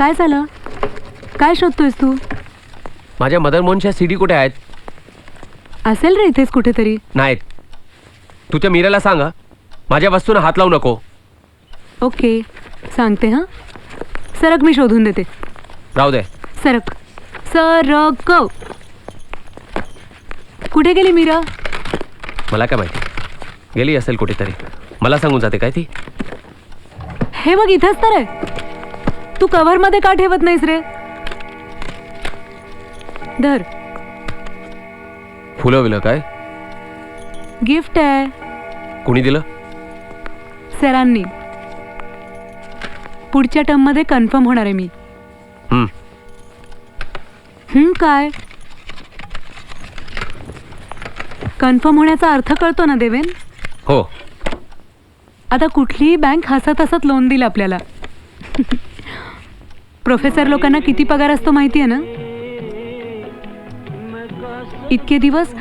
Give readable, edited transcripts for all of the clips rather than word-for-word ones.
काय झालं? काय शोधतोयस तू? माझ्या मदर मोहनच्या सीडी कुठे आहेत? असेल रे इथेच कुठेतरी. नाहीत. तुझ्या मीराला सांगा माझ्या वस्तूंना हात लावू नको. ओके सांगते हां. सरक, मी शोधून देते. राहू दे. सरक सरक. कुठे गेली मीरा? मला काय माहिती, गेली असेल कुठेतरी. मला सांगून जाते काय ती? हे बघ इथंच तर आहे. तू कव्हर मध्ये का ठेवत नाहीस रे? धर. फुलं विलं काय? गिफ्ट आहे. कुणी दिलं? सरांनी. पुढच्या टर्म मध्ये कन्फर्म होणार आहे मी. काय? कन्फर्म होण्याचा अर्थ कळतो ना देवेन? हो. आता कुठलीही बँक हसत हसत लोन दिलं आपल्याला. प्रोफेसर लोकांना किती पगार असतो माहिती आहे ना? इतके दिवस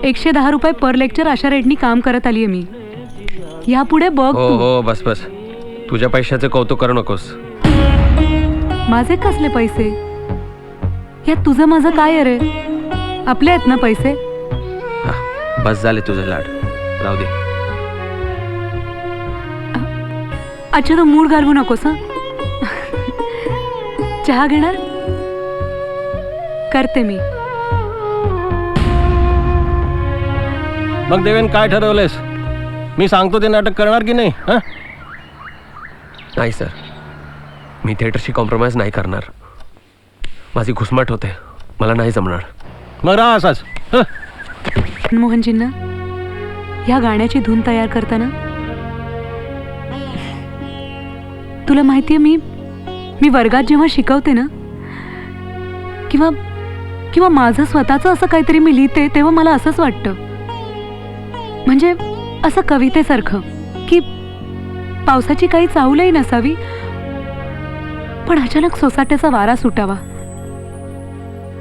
110 रुपये पर लेक्चर अशा रेटनी काम करत आली आहे मी. यापुढे बघ हो तू. हो बस बस. तुझ्या पैशाचं कौतुक करू नकोस. माझे कसले पैसे? यात तुझं माझं काय आहे रे? आपले आहेत ना पैसे. बस झाले तुझे लाड. राहू दे. अच्छा तो मूड घालवू नकोस हं. चहा घेणार? करते मी. मग देवेन काय ठरवलेस? मी सांगतो ते नाटक करणार की नाही? नाही सर, मी थिएटरशी कॉम्प्रोमाइज नाही करणार. माझी घुसमट होते, मला नाही जमणार. मग राहा असाच. मोहनजींना ह्या गाण्याची धून तयार करताना तुला माहितीये मी वर्गात जेव्हा शिकवते ना किंवा माझं स्वतःचं असं काहीतरी मी लिहिते तेव्हा मला असंच वाटतं, म्हणजे असं कवितेसारखं की पावसाची काही चाहूलही नसावी पण अचानक सोसाट्याचा वारा सुटावा,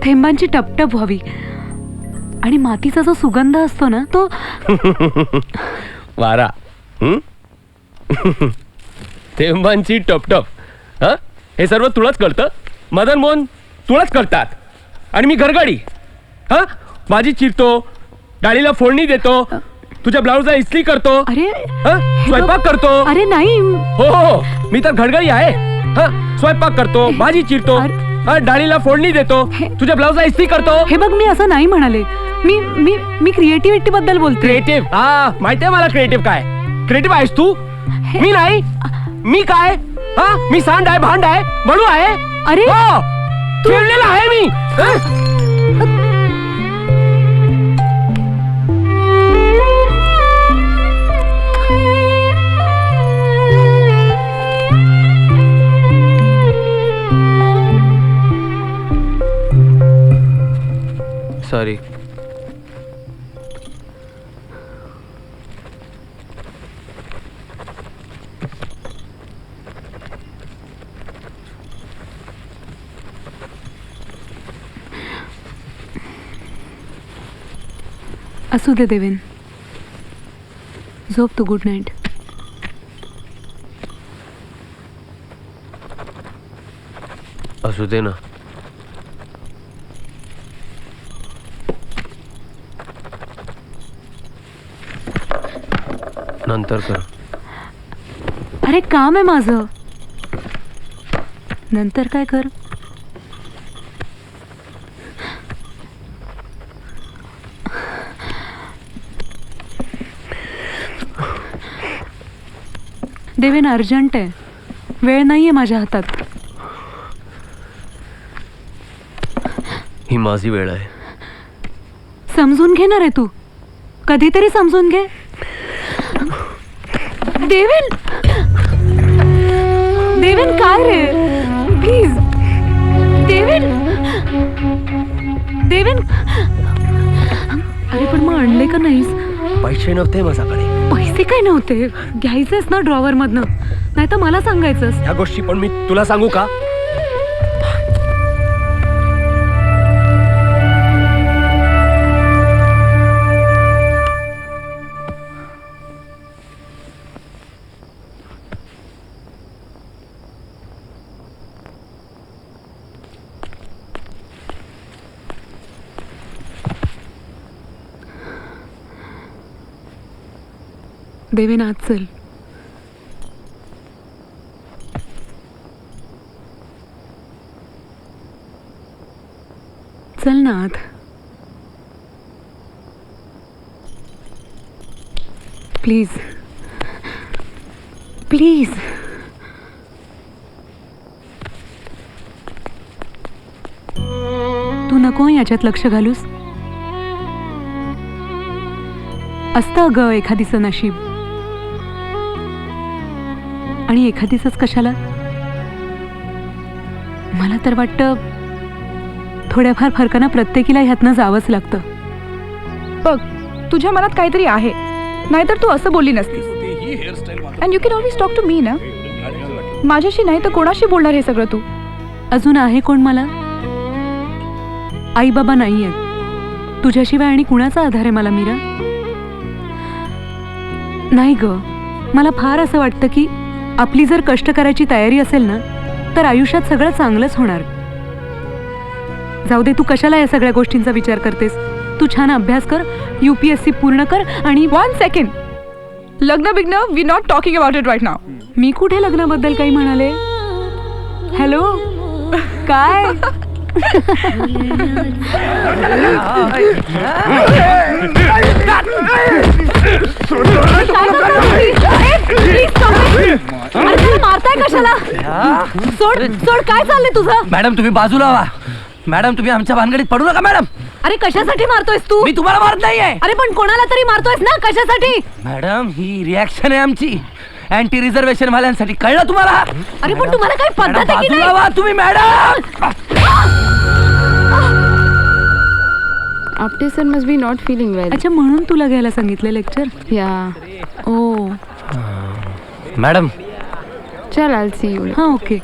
थेंबांची टपटप व्हावी आणि मातीचा जो सुगंध असतो ना तो वारा. थेंबांची टपटप. हा, हे सर्व तुलाच कळतं? मदन मोहन तुलाच कळतात आणि मी गरगडी. हा, भाजी चिरतो, डाळीला फोडणी देतो, तुझ्या ब्लाऊजला इस्त्री करतो, अरे स्वयंपाक करतो. अरे नाही, हो, मी तर घडगडी आहे. हा, स्वयंपाक करतो, भाजी चिरतो, डाळीला फोडणी देतो, तुझ्या ब्लाऊजला इस्त्री करतो. हे बघ मी असं नाही म्हणाले. मी मी मी क्रिएटिव्हिटी बद्दल बोलते. क्रिएटिव्ह? हा, माहितीये मला क्रिएटिव्ह काय. क्रिएटिव्ह आहेस तू, मी नाही. मी काय? हा, मी सांड आहे, भांड आहे, म्हणू आहे. अरे खेळलेला आहे मी. सॉरी. असू दे देवेन, झोप तू. Good night. असू दे ना. नंतर कर. अरे काम आहे माझं. नंतर काय कर? देवेन अर्जंट आहे, वेळ नाहीये माझ्या हातात. ही माझी वेळ आहे. समजून घेणार आहे तू? कधीतरी समजून घे. देवेन, देवेन काय रे? प्लीज देवेन, देवेन. अरे पण मग आणले का नाहीस? पैसे नव्हते माझ्याकडे. पैसे काय नव्हते? घ्यायचेस ना ड्रॉवर मधनं, नाही तर मला सांगायचंस. ह्या गोष्टी पण मी तुला सांगू का? देवेन आत चल. चल ना आत. Please please. तू नको याच्यात लक्ष घालूस. असतं ग एखादीचं नशीब, आणि एखादीचंच कशाला. मला तर वाटतं थोड्याफार फरकानं प्रत्येकीला ह्यातनं जावंच लागतं. बघ, तुझ्या मनात काहीतरी आहे, नाहीतर तू असं बोलली नसतीस. And you can always talk to me ना. माझ्याशी नाही तर कोणाशी बोलणार हे सगळं तू? अजून आहे कोण मला? आई बाबा नाही आहेत तुझ्याशिवाय, आणि कुणाचा आधार आहे मला मीरा? नाही ग, मला फार असं वाटतं की आपली जर कष्ट करायची तयारी असेल ना तर आयुष्यात सगळं चांगलंच होणार. जाऊ दे, तू कशाला या सगळ्या गोष्टींचा विचार करतेस? तू छान अभ्यास कर, UPSC पूर्ण कर. आणि 1 सेकंड, लग्न बिग्न, we not talking about it right now. मी कुठे लग्नाबद्दल काही म्हणाले? हॅलो, काय? मारताय कशाला? सोड सोड, काय चाललंय तुझं? मॅडम तुम्ही बाजूला व्हा. मॅडम तुम्ही आमच्या भानगडीत पडू नका मॅडम. अरे कशासाठी मारतोयस तू? मी तुम्हाला मारत नाहीये. अरे पण कोणाला तरी मारतोयस ना, कशासाठी? मॅडम ही रिॲक्शन आहे आमची अँटी रिझर्वेशन वाल्यांसाठी, कळलं तुम्हाला? अरे पण तुम्हाला काही मॅडम, पद्धत आहे की बाजूला नाही? व्हा तुम्ही madam. Apte sir must be not feeling well. अच्छा, म्हणून तुला घ्यायला सांगितलं लेक्चर? Yeah. ओ madam Chal, I'll see you. हा, okay.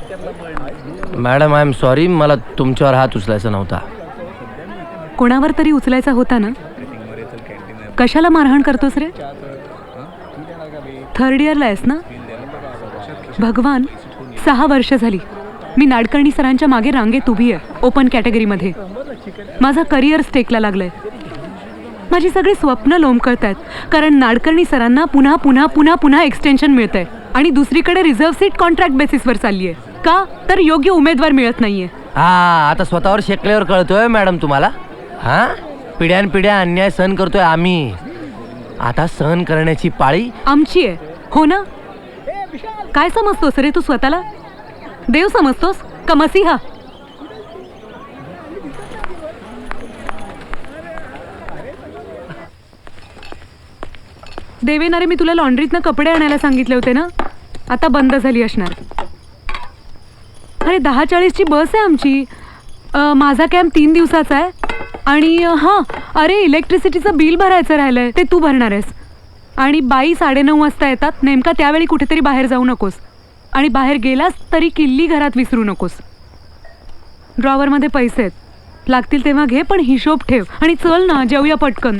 Madam I am sorry, मला तुमच्यावर हात उचलायचा नव्हता. कोणावर तरी उचलायचा होता ना. कशाला मारहाण करतोस रे? 3rd इयरला आहेस ना? भगवान, 6 वर्ष झाली मी नाडकर्णी सरांच्या मागे रांगेत उभी आहे, ओपन कॅटेगरीमध्ये. माझा करिअर स्टेकला लागलंय. माझी सगळी स्वप्न लोंबकळत आहेत, कारण नाडकर्णी सरांना पुन्हा पुन्हा पुन्हा पुन्हा एक्सटेन्शन मिळतंय, आणि दुसरीकडे रिझर्व्ह सीट कॉन्ट्रॅक्ट बेसिसवर चालली आहे. का तर योग्य उमेदवार मिळत नाहीये. हा, आता स्वतःवर शेकल्यावर कळतोय मॅडम तुम्हाला? हा, पिढ्यानपिढ्या अन्याय सहन करतोय आम्ही, आता सहन करण्याची पाळी आमची आहे, हो ना? काय समजतोस रे तू स्वतःला? देव समजतोस का मसीहा? देवेनारे, मी तुला लॉन्ड्रीतनं कपडे आणायला सांगितले होते ना, आता बंद झाली असणार. अरे 10:40ची बस आहे आमची. माझा कॅम्प 3 दिवसाचा आहे. आणि हां, अरे इलेक्ट्रिसिटीचं बिल भरायचं राहिलंय, ते तू भरणार आहेस. आणि बाई 9:30 वाजता येतात, नेमका त्यावेळी कुठेतरी बाहेर जाऊ नकोस. आणि बाहेर गेलास तरी किल्ली घरात विसरू नकोस. ड्रॉवरमध्ये पैसे आहेत, लागतील तेव्हा घे, पण हिशोब ठेव. आणि चल ना, जेवूया पटकन.